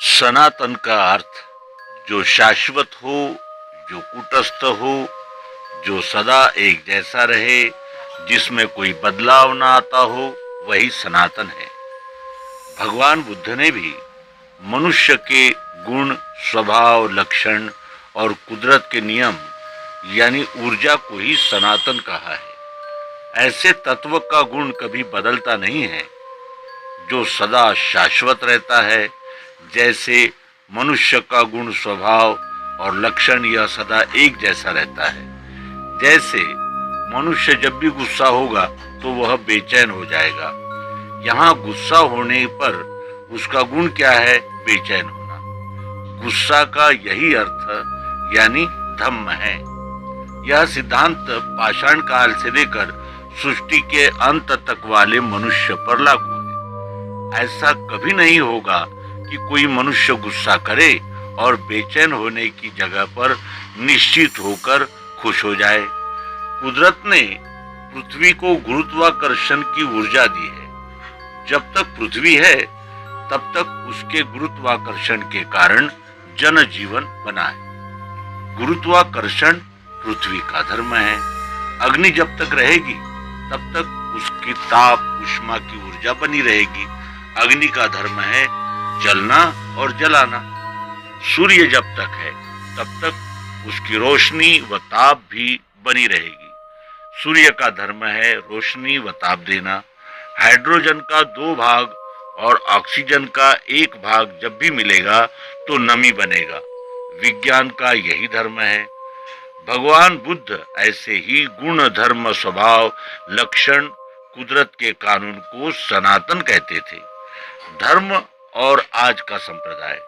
सनातन का अर्थ जो शाश्वत हो, जो कूटस्थ हो, जो सदा एक जैसा रहे, जिसमें कोई बदलाव ना आता हो, वही सनातन है। भगवान बुद्ध ने भी मनुष्य के गुण, स्वभाव, लक्षण और कुदरत के नियम यानी ऊर्जा को ही सनातन कहा है। ऐसे तत्व का गुण कभी बदलता नहीं है, जो सदा शाश्वत रहता है। जैसे मनुष्य का गुण, स्वभाव और लक्षण यह सदा एक जैसा रहता है। जैसे मनुष्य जब भी गुस्सा होगा तो वह बेचैन हो जाएगा। यहाँ गुस्सा होने पर उसका गुण क्या है? बेचैन होना। गुस्सा का यही अर्थ यानी धम्म है। यह सिद्धांत पाषाण काल से लेकर सृष्टि के अंत तक वाले मनुष्य पर लागू है। ऐसा कभी नहीं होगा कि कोई मनुष्य गुस्सा करे और बेचैन होने की जगह पर निश्चित होकर खुश हो जाए। कुदरत ने पृथ्वी को गुरुत्वाकर्षण की ऊर्जा दी है। जब तक पृथ्वी है तब तक उसके गुरुत्वाकर्षण के कारण जनजीवन बना है। गुरुत्वाकर्षण पृथ्वी का धर्म है। अग्नि जब तक रहेगी तब तक उसकी ताप, ऊष्मा की ऊर्जा बनी रहेगी। अग्नि का धर्म है जलना और जलाना। सूर्य जब तक है तब तक उसकी रोशनी व ताप भी बनी रहेगी। सूर्य का धर्म है रोशनी व ताप देना। हाइड्रोजन का 2 भाग और ऑक्सीजन का 1 भाग जब भी मिलेगा तो नमी बनेगा। विज्ञान का यही धर्म है। भगवान बुद्ध ऐसे ही गुण, धर्म, स्वभाव, लक्षण, कुदरत के कानून को सनातन कहते थे। धर्म और आज का संप्रदाय,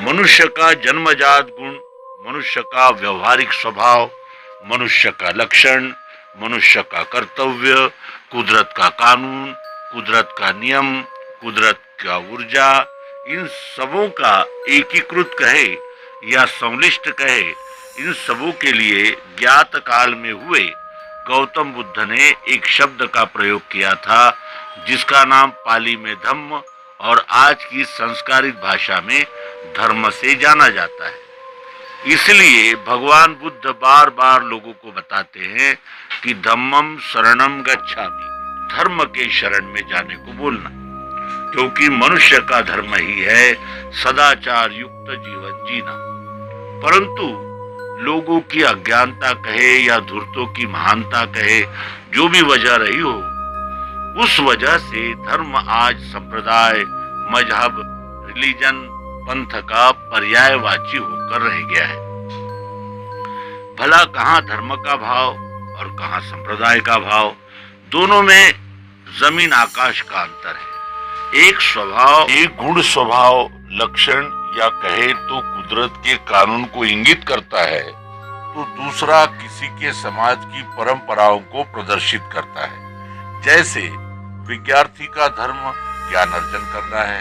मनुष्य का जन्मजात गुण, मनुष्य का व्यवहारिक स्वभाव, मनुष्य का लक्षण, मनुष्य का कर्तव्य, कुदरत का कानून, कुदरत का नियम, कुदरत का ऊर्जा, इन सबों का एकीकृत कहे या संश्लिष्ट कहे, इन सबों के लिए ज्ञात काल में हुए गौतम बुद्ध ने एक शब्द का प्रयोग किया था जिसका नाम पाली में धम्म और आज की संस्कारित भाषा में धर्म से जाना जाता है। इसलिए भगवान बुद्ध बार बार लोगों को बताते हैं कि धम्मम शरणम गच्छामि, धर्म के शरण में जाने को बोलना, क्योंकि मनुष्य का धर्म ही है सदाचार युक्त जीवन जीना। परंतु लोगों की अज्ञानता कहे या धूर्तों की महानता कहे, जो भी वजह रही हो, उस वजह से धर्म आज संप्रदाय, मजहब, रिलीजन, पंथ का पर्यायवाची होकर रह गया है। भला कहाँ धर्म का भाव और कहाँ संप्रदाय का भाव? दोनों में जमीन आकाश का अंतर है। एक स्वभाव, एक गुण, स्वभाव, लक्षण या कहे तो कुदरत के कानून को इंगित करता है, तो दूसरा किसी के समाज की परंपराओं को प्रदर्शित करता है। जैसे विद्यार्थी का धर्म ज्ञान अर्जन करना है,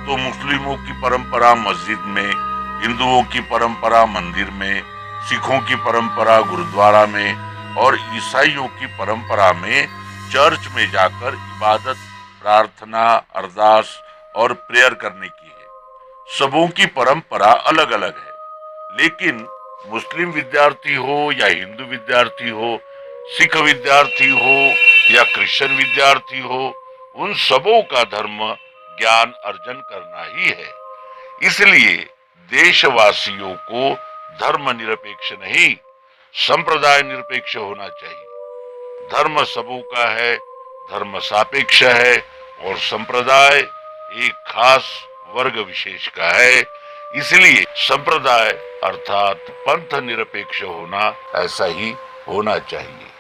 तो मुस्लिमों की परंपरा मस्जिद में, हिंदुओं की परंपरा मंदिर में, सिखों की परंपरा गुरुद्वारा में और ईसाइयों की परंपरा में चर्च में जाकर इबादत, प्रार्थना, अरदास और प्रेयर करने की है। सबों की परंपरा अलग अलग है, लेकिन मुस्लिम विद्यार्थी हो या हिंदू विद्यार्थी हो, सिख विद्यार्थी हो या क्रिश्चियन विद्यार्थी हो, उन सबों का धर्म ज्ञान अर्जन करना ही है। इसलिए देशवासियों को धर्म निरपेक्ष नहीं, संप्रदाय निरपेक्ष होना चाहिए। धर्म सबों का है, धर्म सापेक्ष है और संप्रदाय एक खास वर्ग विशेष का है। इसलिए संप्रदाय अर्थात पंथ निरपेक्ष होना ऐसा ही होना चाहिए।